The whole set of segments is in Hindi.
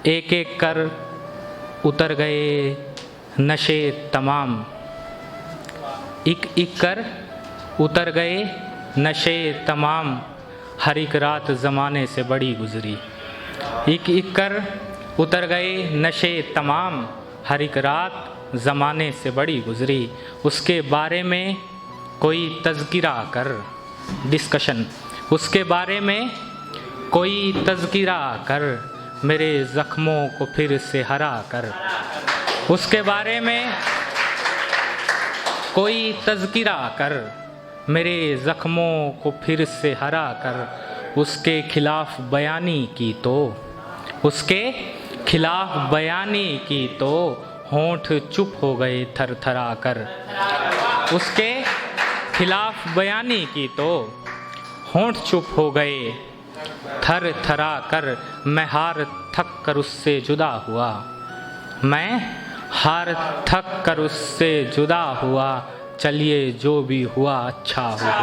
एक एक कर उतर गए नशे तमाम, एक एक कर उतर गए नशे तमाम, हर एक रात ज़माने से बड़ी गुजरी। एक एक कर उतर गए नशे तमाम, हर एक रात ज़माने से बड़ी गुजरी। उसके बारे में कोई तज़किरा कर, डिस्कशन, उसके बारे में कोई तज़किरा कर, मेरे ज़ख्मों को फिर से हरा कर। उसके बारे में कोई तज़किरा कर, मेरे ज़ख्मों को फिर से हरा कर। उसके खिलाफ बयानी की तो, उसके खिलाफ बयानी की तो, होंठ चुप हो गए थर थरा कर। उसके खिलाफ बयानी की तो होंठ चुप हो गए थर थरा कर। मैं हार थक कर उससे जुदा हुआ, मैं हार थक कर उससे जुदा हुआ, चलिए जो भी हुआ अच्छा हुआ।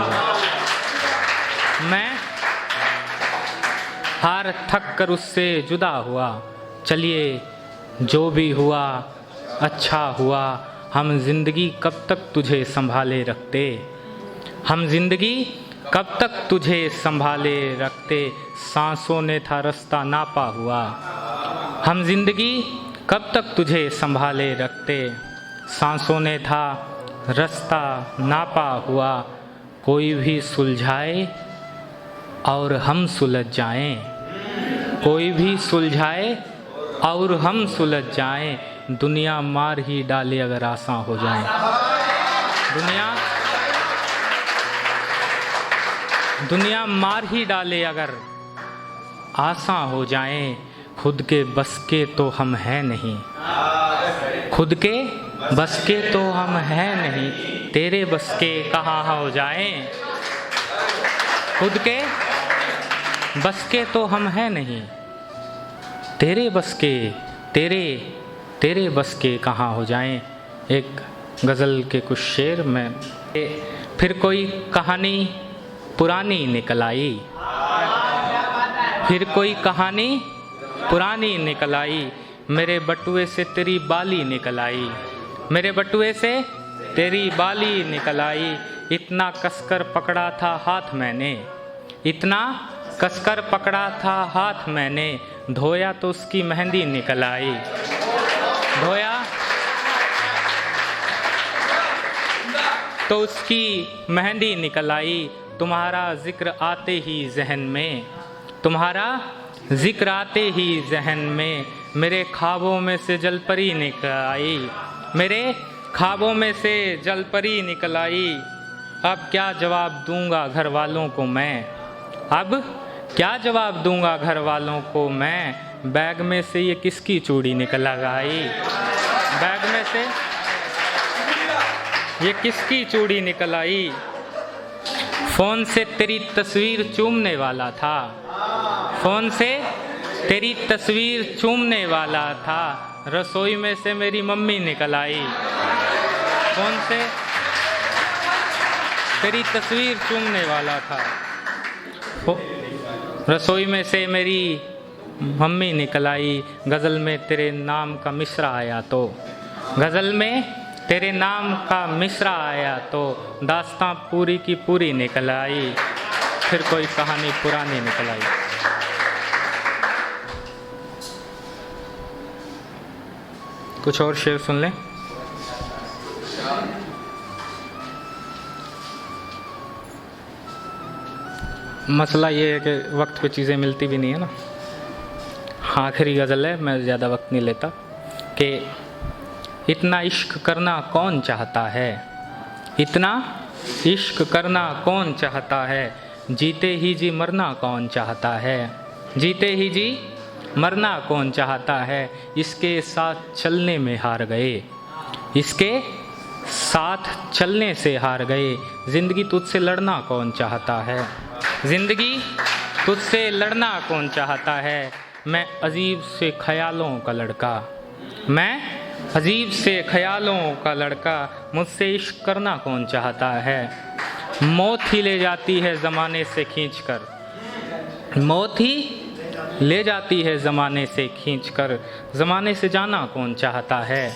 मैं हार थक कर उससे जुदा हुआ, चलिए जो भी हुआ अच्छा हुआ। हम जिंदगी कब तक तुझे संभाले रखते, हम जिंदगी कब तक तुझे संभाले रखते, सांसों ने था रास्ता नापा हुआ। हम जिंदगी कब तक तुझे संभाले रखते, सांसों ने था रास्ता नापा हुआ। कोई भी सुलझाए और हम सुलझ जाएं, कोई भी सुलझाए और हम सुलझ जाएं, दुनिया मार ही डाले अगर आसान हो जाएं। दुनिया मार ही डाले अगर आसान हो जाएं, खुद के बस के तो हम हैं नहीं, खुद के बस के तो हम हैं नहीं, तेरे बस के कहाँ हो जाएं। खुद के बस के तो हम हैं नहीं, तेरे बस के, तेरे बस के कहाँ हो जाएं। एक गज़ल के कुछ शेर में। फिर कोई कहानी पुरानी निकल आई, फिर कोई कहानी पुरानी निकल आई, मेरे बटुए से तेरी बाली निकल आई, मेरे बटुए से तेरी बाली निकल आई। इतना कसकर पकड़ा था हाथ मैंने, इतना कसकर पकड़ा था हाथ मैंने, धोया तो उसकी मेहंदी निकल आई, धोया तो उसकी मेहंदी निकल आई। तुम्हारा जिक्र आते ही जहन में, तुम्हारा जिक्र आते ही जहन में, मेरे ख्वाबों में से जलपरी निकल आई, मेरे ख्वाबों में से जलपरी निकल आई। अब क्या जवाब दूंगा घर वालों को मैं, अब क्या जवाब दूंगा घर वालों को मैं, बैग में से ये किसकी चूड़ी निकल आई, बैग में से ये किसकी चूड़ी निकल आई। फ़ोन से तेरी तस्वीर चूमने वाला था, फ़ोन से तेरी तस्वीर चूमने वाला था, रसोई में से मेरी मम्मी निकल आई। फ़ोन से तेरी तस्वीर चूमने वाला था, रसोई में से मेरी मम्मी निकल आई। गज़ल में तेरे नाम का मिसरा आया तो, गज़ल में तेरे नाम का मिसरा आया तो, दास्तां पूरी की पूरी निकल आई, फिर कोई कहानी पुरानी निकल आई। कुछ और शेर सुन लें। मसला ये है कि वक्त पे चीज़ें मिलती भी नहीं है ना। आखिरी गज़ल है, मैं ज़्यादा वक्त नहीं लेता। कि इतना इश्क करना कौन चाहता है, इतना इश्क करना कौन चाहता है, जीते ही जी मरना कौन चाहता है, जीते ही जी मरना कौन चाहता है। इसके साथ चलने में हार गए, इसके साथ चलने से हार गए, ज़िंदगी तुझसे लड़ना कौन चाहता है, ज़िंदगी तुझसे लड़ना कौन चाहता है। मैं अजीब से ख्यालों का लड़का, मैं अजीब से ख्यालों का लड़का, मुझसे इश्क करना कौन चाहता है। मौत ही ले जाती है ज़माने से खींच कर, मौत ही ले जाती है ज़माने से खींचकर, ज़माने से जाना कौन चाहता है।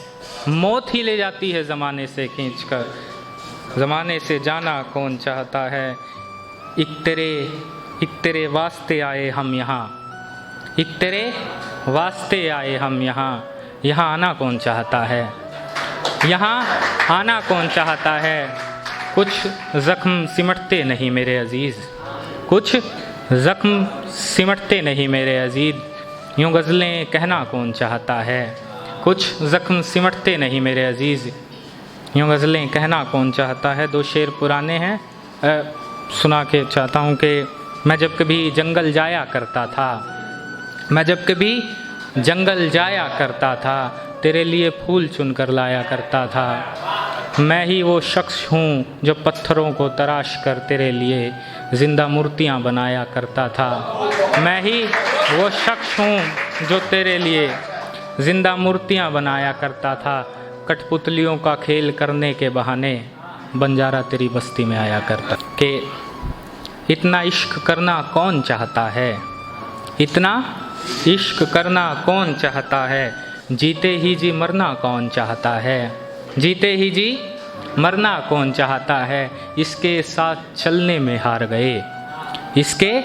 मौत ही ले जाती है ज़माने से खींचकर, ज़माने से जाना कौन चाहता है। एक तेरे वास्ते आए हम यहाँ, एक तेरे वास्ते आए हम यहाँ, यहाँ आना कौन चाहता है, यहाँ आना कौन चाहता है। कुछ ज़ख्म सिमटते नहीं मेरे अजीज़, कुछ ज़ख्म सिमटते नहीं मेरे अजीज़, यूँ गज़लें कहना कौन चाहता है। कुछ ज़ख्म सिमटते नहीं मेरे अजीज़, यूँ गज़लें कहना कौन चाहता है। दो शेर पुराने हैं, सुना के चाहता हूँ कि मैं जब कभी जंगल जाया करता था, मैं जब कभी जंगल जाया करता था, तेरे लिए फूल चुन कर लाया करता था। मैं ही वो शख्स हूँ जो पत्थरों को तराश कर तेरे लिए ज़िंदा मूर्तियाँ बनाया करता था। मैं ही वो शख्स हूँ जो तेरे लिए ज़िंदा मूर्तियाँ बनाया करता था। कठपुतलियों का खेल करने के बहाने बंजारा तेरी बस्ती में आया करता। कि इतना इश्क करना कौन चाहता है, इतना इश्क करना कौन चाहता है। जीते ही जी मरना कौन चाहता है, जीते ही जी मरना कौन चाहता है। इसके साथ चलने में हार गए, इसके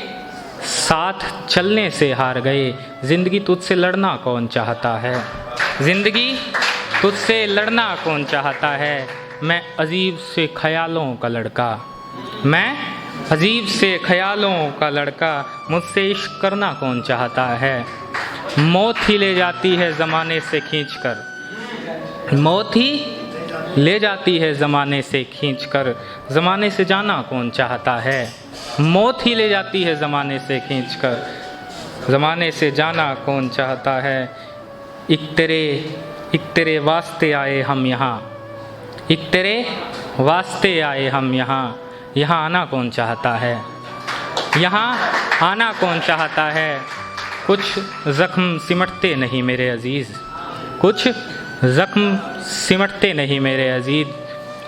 साथ चलने से हार गए। ज़िंदगी तुझसे लड़ना कौन चाहता है, ज़िंदगी तुझसे लड़ना कौन चाहता है। मैं अजीब से ख्यालों का लड़का, मैं अजीब से ख्यालों का लड़का, मुझसे इश्क करना कौन चाहता है। मौत ही ले जाती है ज़माने से खींचकर, मौत ही ले जाती है ज़माने से खींचकर, ज़माने से जाना कौन चाहता है। मौत ही ले जाती है ज़माने से खींचकर, ज़माने से जाना कौन चाहता है। एक तेरे वास्ते आए हम यहाँ, एक तेरे वास्ते आए हम यहाँ, यहाँ आना कौन चाहता है, यहाँ आना कौन चाहता है। कुछ ज़ख्म सिमटते नहीं मेरे अजीज़, कुछ ज़ख्म सिमटते नहीं मेरे अजीज़,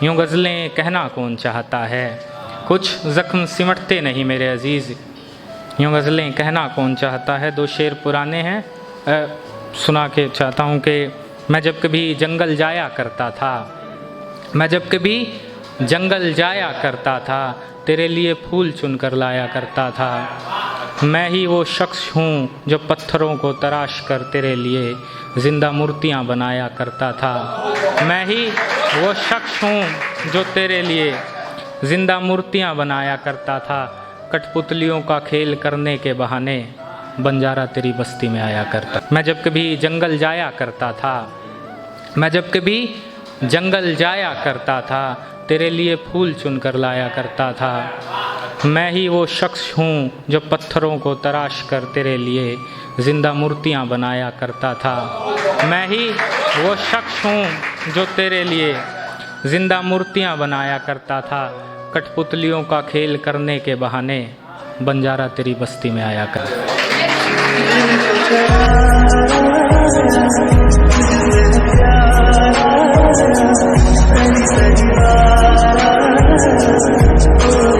यूँ गज़लें कहना कौन चाहता है। कुछ ज़ख्म सिमटते नहीं मेरे अजीज़, यूँ गज़लें कहना कौन चाहता है। दो शेर पुराने हैं, सुना के चाहता हूँ कि मैं जब कभी जंगल जाया करता था, मैं जब कभी जंगल जाया करता था, तेरे लिए फूल चुन कर लाया करता था। मैं ही वो शख्स हूँ जो पत्थरों को तराश कर तेरे लिए ज़िंदा मूर्तियाँ बनाया करता था। मैं ही वो शख्स हूँ जो तेरे लिए ज़िंदा मूर्तियाँ बनाया करता था। कठपुतलियों का खेल करने के बहाने बंजारा तेरी बस्ती में आया करता। मैं जब कभी जंगल जाया करता था, मैं जब कभी जंगल जाया करता था, तेरे लिए फूल चुन कर लाया करता था। मैं ही वो शख्स हूँ जो पत्थरों को तराश कर तेरे लिए ज़िंदा मूर्तियाँ बनाया करता था। मैं ही वो शख्स हूँ जो तेरे लिए ज़िंदा मूर्तियाँ बनाया करता था। कठपुतलियों का खेल करने के बहाने बंजारा तेरी बस्ती में आया करता। Oh